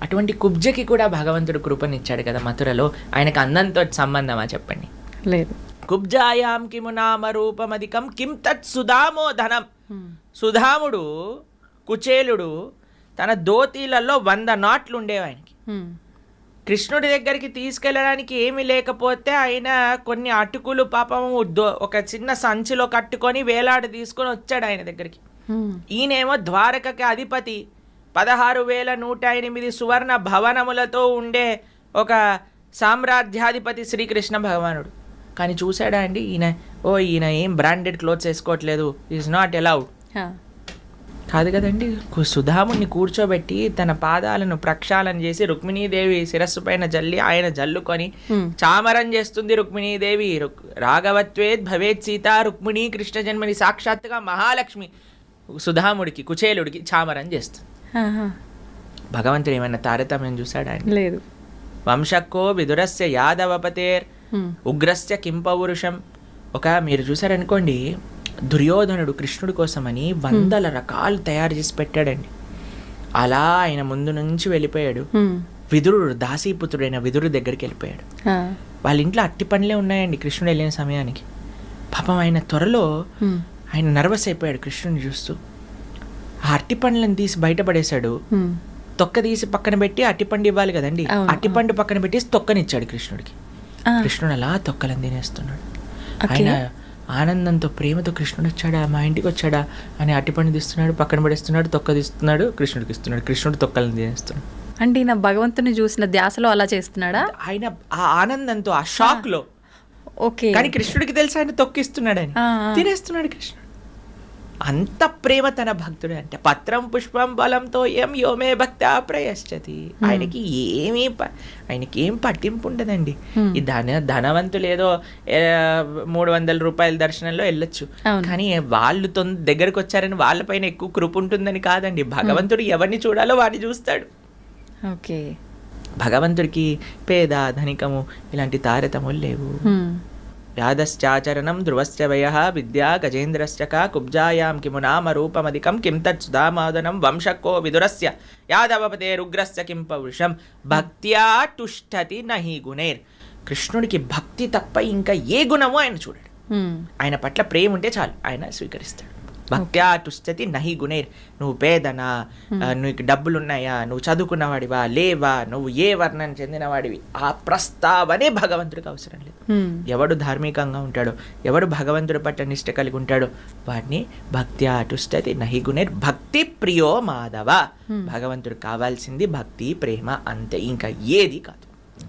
అటువంటి కుబ్జకి కూడా భగవంతుడు కృపనిచ్చాడు కదా మథురలో. ఆయనకు అందంతో సంబంధమా చెప్పండి? లేదు. కుబ్జాయాం కిము నామ రూపమధికం కిం తత్ సుధామోధనం. సుధాముడు కుచేలుడు తన దోతీలలో 100 నాట్లు ఉండేవి ఆయనకి. కృష్ణుడి దగ్గరికి తీసుకెళ్ళడానికి ఏమీ లేకపోతే ఆయన కొన్ని అటుకులు పాపము ఒక చిన్న సంచిలో కట్టుకొని వేలాడి తీసుకొని వచ్చాడు ఆయన దగ్గరికి. ఈయనేమో ద్వారకకి అధిపతి, 16,108 సువర్ణ భవనములతో ఉండే ఒక సామ్రాజ్యాధిపతి శ్రీకృష్ణ భగవానుడు. కానీ చూసాడా అండి ఈయన ఏం బ్రాండెడ్ క్లోత్స్ వేసుకోవట్లేదు, ఈజ్ నాట్ అలౌడ్ కాదు కదండి. సుధాముని కూర్చోబెట్టి తన పాదాలను ప్రక్షాళన చేసి రుక్మిణీదేవి శిరస్సు పైన జల్లి ఆయన జల్లుకొని చామరం చేస్తుంది రుక్మిణీదేవి. రాఘవత్వేద్ భవేత్ సీత రుక్మిణీ కృష్ణ జన్మని, సాక్షాత్తుగా మహాలక్ష్మి సుధాముడికి కుచేలుడికి చామరం చేస్తుంది. భగవంతుడు ఏమన్నా తారతమ్యం చూశాడా అండి? లేదు. వంశక్కో విదురస్య యాదవపతేర్ ఉగ్రస్య కింపౌరుషం. మీరు చూసారనుకోండి, దుర్యోధనుడు కృష్ణుడి కోసమని 100 రకాలు తయారు చేసి పెట్టాడండి. అలా ఆయన ముందు నుంచి వెళ్ళిపోయాడు. విదురుడు దాసీపుత్రుడైన విదురు దగ్గరికి వెళ్ళిపోయాడు. వాళ్ళ ఇంట్లో అట్టి పండ్లే ఉన్నాయండి కృష్ణుడు వెళ్ళిన సమయానికి. పాపం ఆయన త్వరలో ఆయన నర్వస్ అయిపోయాడు కృష్ణుని చూస్తూ. ఆ అట్టి పండ్లను తీసి బయటపడేశాడు. తొక్క తీసి పక్కన పెట్టి అట్టిపండు ఇవ్వాలి కదండి, అట్టిపండు పక్కన పెట్టేసి తొక్కనిచ్చాడు కృష్ణుడికి. కృష్ణుడు అలా తొక్కలను తినేస్తున్నాడు. ఆయన ఆనందంతో ప్రేమతో కృష్ణుడు వచ్చాడా, మా ఇంటికి వచ్చాడా అని అట్టిపండు తీస్తున్నాడు, పక్కన పడేస్తున్నాడు, తొక్క తీస్తున్నాడు, కృష్ణుడికి ఇస్తున్నాడు. కృష్ణుడు తొక్కలను తినేస్తున్నాడు. అంటే ఈయన భగవంతుని చూసిన ధ్యాసలో అలా చేస్తున్నాడా? ఆయన ఆ ఆనందంతో, ఆ షాక్ లో. ఓకే. కానీ కృష్ణుడికి తెలిసి ఆయన తొక్కిస్తున్నాడు, ఆయన తినేస్తున్నాడు కృష్ణుడు. అంత ప్రేమ తన భక్తుడు అంటే. పత్రం పుష్పం బలంతో యోమే భక్త ప్రయశ్చతి. ఆయనకి ఏం పట్టింపు ఉండదండి. ఈ ధనవంతులు ఏదో 300 రూపాయల దర్శనంలో వెళ్ళొచ్చు, కానీ వాళ్ళు దగ్గరకు వచ్చారని వాళ్ళపైన ఎక్కువ కృప ఉంటుందని కాదండి. భగవంతుడు ఎవరిని చూడాలో వాడిని చూస్తాడు. ఓకే. భగవంతుడికి పేద ధనికము ఇలాంటి తారతములు లేవు. యాదశ్చాచరణం ధ్రువశ్చ వయః విద్యా గజేంద్రశ్చ కుబ్జాయాం కిము నామ రూపమధికం కిం తత్ సుధామాదనం వంశక్కో విదురస్య యాదవపతేరుగ్రస్య కిం పౌరుషం భక్త్యా తుష్టతి నహి గుణైర్. కృష్ణుడికి భక్తి తప్ప ఇంకా ఏ గుణము ఆయన చూడడు. ఆయన పట్ల ప్రేమ ఉంటే చాలు, ఆయన స్వీకరిస్తాడు. భక్త్యా తుష్టతి నహి గుణైర్. నువ్వు పేదనా, నీకు డబ్బులున్నాయా, నువ్వు చదువుకున్నవాడివా లేవా, నువ్వు ఏ వర్ణం చెందినవాడివి, ఆ ప్రస్తావనే భగవంతుడికి అవసరం లేదు. ఎవడు ధార్మికంగా ఉంటాడో, ఎవడు భగవంతుడి పట్ల నిష్ట కలిగి ఉంటాడో వాడిని భక్త్యా తుష్టతి నహి గుణైర్. భక్తి ప్రియో మాధవ. భగవంతుడు కావాల్సింది భక్తి ప్రేమ అంతే, ఇంకా ఏది కాదు.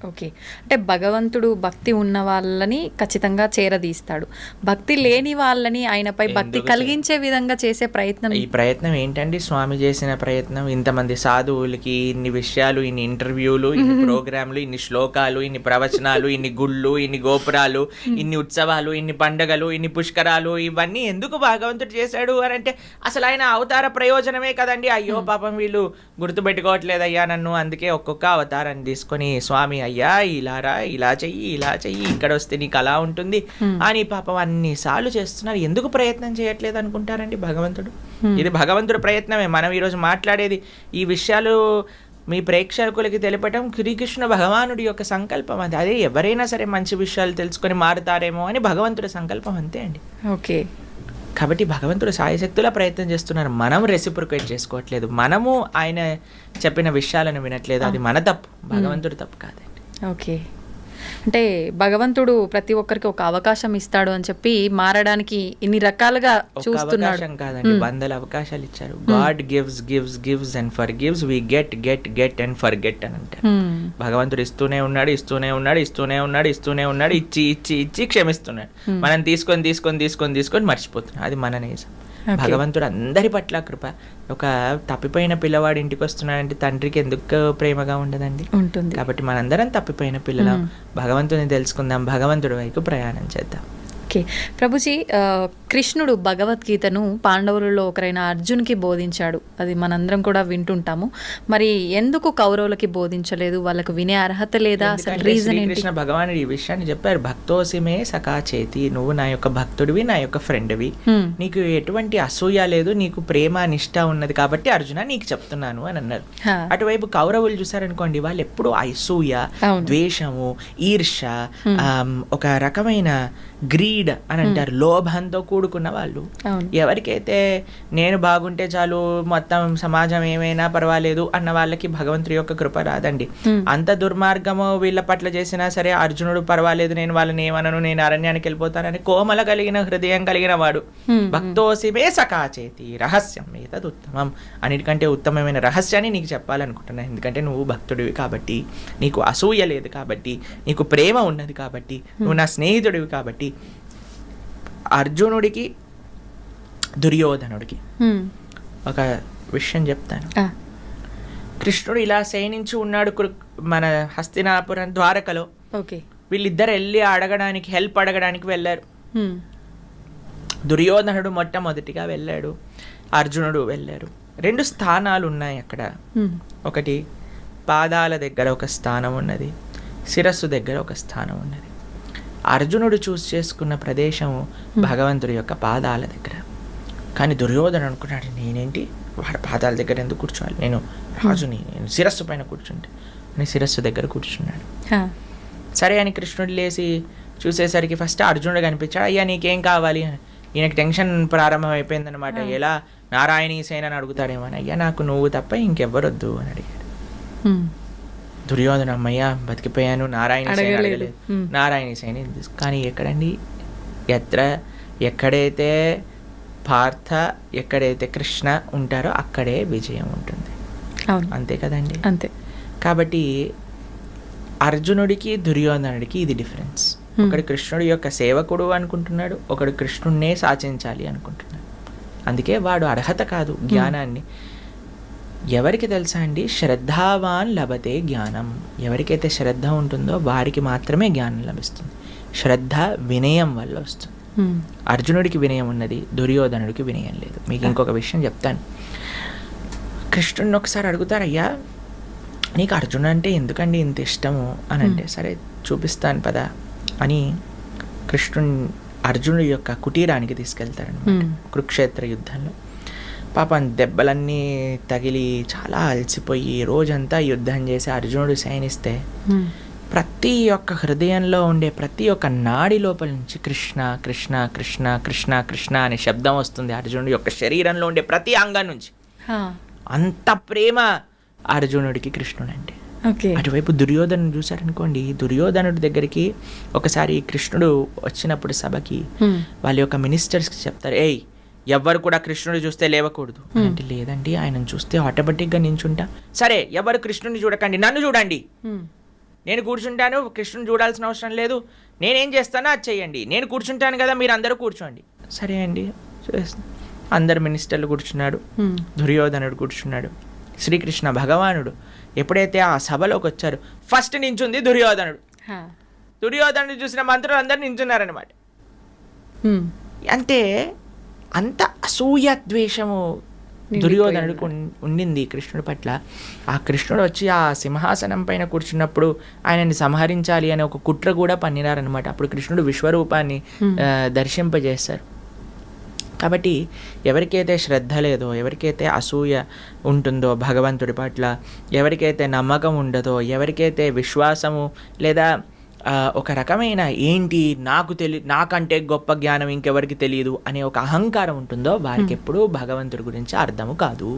ఓకే. అంటే భగవంతుడు భక్తి ఉన్న వాళ్ళని ఖచ్చితంగా చేరదీస్తాడు, భక్తి లేని వాళ్ళని ఆయనపై భక్తి కలిగించే విధంగా చేసే ప్రయత్నం. ఈ ప్రయత్నం ఏంటండి? స్వామి చేసిన ప్రయత్నం. ఇంతమంది సాధువులకి ఇన్ని విషయాలు, ఇన్ని ఇంటర్వ్యూలు, ఇన్ని ప్రోగ్రాంలు, ఇన్ని శ్లోకాలు, ఇన్ని ప్రవచనాలు, ఇన్ని గుళ్ళు, ఇన్ని గోపురాలు, ఇన్ని ఉత్సవాలు, ఇన్ని పండగలు, ఇన్ని పుష్కరాలు, ఇవన్నీ ఎందుకు భగవంతుడు చేశాడు అని అంటే అసలు ఆయన అవతార ప్రయోజనమే కదండి. అయ్యో పాపం వీళ్ళు గుర్తుపెట్టుకోవట్లేదయ్యా నన్ను, అందుకే ఒక్కొక్క అవతారాన్ని తీసుకొని స్వామి అయ్యా ఇలా చెయ్యి ఇక్కడ వస్తే నీకు అలా ఉంటుంది అని పాపం అన్నిసార్లు చేస్తున్నారు. ఎందుకు ప్రయత్నం చేయట్లేదు అనుకుంటారండి భగవంతుడు? ఇది భగవంతుడి ప్రయత్నమే. మనం ఈరోజు మాట్లాడేది ఈ విషయాలు మీ ప్రేక్షకులకి తెలపటం శ్రీకృష్ణ భగవానుడి యొక్క సంకల్పం. అది అదే ఎవరైనా సరే మంచి విషయాలు తెలుసుకొని మారుతారేమో అని భగవంతుడి సంకల్పం, అంతే అండి. ఓకే. కాబట్టి భగవంతుడు సాయశక్తులా ప్రయత్నం చేస్తున్నారు. మనం రెసిప్రొకేట్ చేసుకోవట్లేదు, మనము ఆయన చెప్పిన విషయాలను వినట్లేదు. అది మన తప్పు, భగవంతుడు తప్పు కాదండి. ఓకే. అంటే భగవంతుడు ప్రతి ఒక్కరికి ఒక అవకాశం ఇస్తాడు అని చెప్పి మారడానికి ఇన్ని రకాలుగా చూస్తున్నాడు. అవకాశం కాదండి, 100 అవకాశాలు ఇచ్చారు. God gives and forgives, we get and forget అని అంటారు. భగవంతుడు ఇస్తూనే ఉన్నాడు, ఇచ్చి క్షమిస్తున్నాడు. మనం తీసుకొని మర్చిపోతున్నాం. అది మన నిజం. భగవంతుడు అందరి పట్ల కృప. ఒక తప్పిపోయిన పిల్లవాడు ఇంటికి వస్తున్నాడంటే తండ్రికి ఎందుకు ప్రేమగా ఉండదండి? ఉంటుంది. కాబట్టి మనందరం తప్పిపోయిన పిల్లలం. భగవంతుని తెలుసుకుందాం, భగవంతుడి వైపు ప్రయాణం చేద్దాం. ఓకే. ప్రభుజీ, కృష్ణుడు భగవద్గీతను పాండవులలో ఒకరైన అర్జున్కి బోధించాడు, అది మనందరం కూడా వింటుంటాము. మరి ఎందుకు కౌరవులకి బోధించలేదు? వాళ్ళకు వినే అర్హత లేదా? అసలు రీజన్ ఏంటి? కృష్ణ భగవానుడు ఈ విషయాన్ని చెప్పారు. భక్తోసిమే సఖా చేతి, నువ్వు నా యొక్క భక్తుడివి, నా యొక్క ఫ్రెండ్వి, నీకు ఎటువంటి అసూయ లేదు, నీకు ప్రేమ నిష్ఠ ఉన్నది కాబట్టి అర్జున నీకు చెప్తున్నాను అని అన్నారు. అటువైపు కౌరవులు చూసారనుకోండి, వాళ్ళు ఎప్పుడు అసూయ, ద్వేషము, ఈర్ష, ఒక రకమైన గ్రీడ్ అని అంటారు, లోభంతో కూడుకున్న వాళ్ళు. అవును. ఎవరికైతే నేను బాగుంటే చాలు, మొత్తం సమాజం ఏమైనా పర్వాలేదు అన్న వాళ్ళకి భగవంతుడి యొక్క కృప రాదండి. అంత దుర్మార్గము వీళ్ళ పట్ల చేసినా సరే అర్జునుడు పర్వాలేదు, నేను వాళ్ళని ఏమనను, నేను అరణ్యానికి వెళ్ళిపోతానని కోమల కలిగిన హృదయం కలిగిన వాడు. భక్తోసి మే సకాచేతి రహస్యం ఏతదుత్తమం, అన్నిటికంటే ఉత్తమమైన రహస్యాన్ని నీకు చెప్పాలనుకుంటున్నాను. ఎందుకంటే నువ్వు భక్తుడివి కాబట్టి, నీకు అసూయ లేదు కాబట్టి, నీకు ప్రేమ ఉన్నది కాబట్టి, నువ్వు నా స్నేహితుడివి కాబట్టి. అర్జునుడికి దుర్యోధనుడికి ఒక విషయం చెప్తాను. కృష్ణుడు ఇలా శయనించి ఉన్నాడు మన హస్తినాపురం ద్వారకలో. వీళ్ళిద్దరు వెళ్ళి అడగడానికి, హెల్ప్ అడగడానికి వెళ్ళారు. దుర్యోధనుడు మొట్టమొదటిగా వెళ్ళాడు, అర్జునుడు వెళ్ళారు. 2 స్థానాలు ఉన్నాయి అక్కడ. ఒకటి పాదాల దగ్గర ఒక స్థానం ఉన్నది, శిరస్సు దగ్గర ఒక స్థానం ఉన్నది. అర్జునుడు చూస్ చేసుకున్న ప్రదేశము భగవంతుడి యొక్క పాదాల దగ్గర. కానీ దుర్యోధన అనుకున్నాడు, నేనేంటి వాడి పాదాల దగ్గర ఎందుకు కూర్చోవాలి, నేను రాజుని, నేను శిరస్సు పైన కూర్చుంటే అని శిరస్సు దగ్గర కూర్చున్నాడు. సరే అని కృష్ణుడు లేచి చూసేసరికి ఫస్ట్ అర్జునుడు కనిపించాడు. అయ్యా నీకేం కావాలి అని. ఈయనకి టెన్షన్ ప్రారంభం అయిపోయిందనమాట. ఎలా నారాయణీ సేన అని అడుగుతాడేమో అని. అయ్యా నాకు నువ్వు తప్ప ఇంకెవ్వరొద్దు అని అడిగాడు. దుర్యోధన అమ్మయ్య బతికిపోయాను, నారాయణ సేన అడగలేదు, నారాయణ సేన. కానీ ఎక్కడండి, ఎక్కడైతే పార్థ, ఎక్కడైతే కృష్ణ ఉంటారో అక్కడే విజయం ఉంటుంది. అంతే కదండి. అంతే. కాబట్టి అర్జునుడికి దుర్యోధనుడికి ఇది డిఫరెన్స్. ఒకడు కృష్ణుడి యొక్క సేవకుడు అనుకుంటున్నాడు, ఒకడు కృష్ణుడినే శాసించాలి అనుకుంటున్నాడు. అందుకే వాడు అర్హత కాదు జ్ఞానాన్ని. ఎవరికి తెలుసా అండి, శ్రద్ధావాన్ లభతే జ్ఞానం. ఎవరికైతే శ్రద్ధ ఉంటుందో వారికి మాత్రమే జ్ఞానం లభిస్తుంది. శ్రద్ధ వినయం వల్ల వస్తుంది. అర్జునుడికి వినయం ఉన్నది, దుర్యోధనుడికి వినయం లేదు. మీకు ఇంకొక విషయం చెప్తాను. కృష్ణుడిని ఒకసారి అడుగుతారు, అయ్యా నీకు అర్జునుడు అంటే ఎందుకండి ఇంత ఇష్టము అని అంటే, సరే చూపిస్తాను పదా అని అర్జునుడి యొక్క కుటీరానికి తీసుకెళ్తారనమాట. కురుక్షేత్ర యుద్ధంలో పాపం దెబ్బలన్నీ తగిలి చాలా అలసిపోయి రోజంతా యుద్ధం చేసి అర్జునుడు శయనిస్తే ప్రతి ఒక్క హృదయంలో ఉండే ప్రతి ఒక్క నాడి లోపల నుంచి కృష్ణ కృష్ణ కృష్ణ కృష్ణ కృష్ణ అనే శబ్దం వస్తుంది. అర్జునుడి యొక్క శరీరంలో ఉండే ప్రతి అంగం నుంచి. అంత ప్రేమ అర్జునుడికి కృష్ణుడు అంటే. అటువైపు దుర్యోధను చూశారనుకోండి, దుర్యోధనుడి దగ్గరికి ఒకసారి కృష్ణుడు వచ్చినప్పుడు సభకి వాళ్ళ యొక్క మినిస్టర్స్కి చెప్తారు, ఏయ్ ఎవ్వరు కూడా కృష్ణుడు చూస్తే లేవకూడదు అంటే, లేదండి ఆయనను చూస్తే ఆటోమేటిక్గా నించుంటా. సరే ఎవరు కృష్ణుడిని చూడకండి, నన్ను చూడండి, నేను కూర్చుంటాను, కృష్ణుని చూడాల్సిన అవసరం లేదు, నేనేం చేస్తానో అది చెయ్యండి, నేను కూర్చుంటాను కదా మీరు అందరూ కూర్చోండి. సరే అండి అందరు మినిస్టర్లు కూర్చున్నాడు, దుర్యోధనుడు కూర్చున్నాడు. శ్రీకృష్ణ భగవానుడు ఎప్పుడైతే ఆ సభలోకి వచ్చారు ఫస్ట్ నించుంది దుర్యోధనుడు. దుర్యోధనుడు చూసిన మంత్రులు అందరు నించున్నారనమాట. అంటే అంత అసూయ ద్వేషము దుర్యోధనుడికి ఉండింది కృష్ణుడి పట్ల. ఆ కృష్ణుడు వచ్చి ఆ సింహాసనం పైన కూర్చున్నప్పుడు ఆయనని సంహరించాలి అనే ఒక కుట్ర కూడా పన్నినారనమాట. అప్పుడు కృష్ణుడు విశ్వరూపాన్ని దర్శింపజేశారు. కాబట్టి ఎవరికైతే శ్రద్ధ లేదో, ఎవరికైతే అసూయ ఉంటుందో భగవంతుడి పట్ల, ఎవరికైతే నమ్మకం ఉండదో, ఎవరికైతే విశ్వాసము లేదా ఒక రకమైన ఏంటి నాకంటే గొప్ప జ్ఞానం ఇంకెవరికి తెలియదు అనే ఒక అహంకారం ఉంటుందో వారికి ఎప్పుడూ భగవంతుడి గురించి అర్థము కాదు.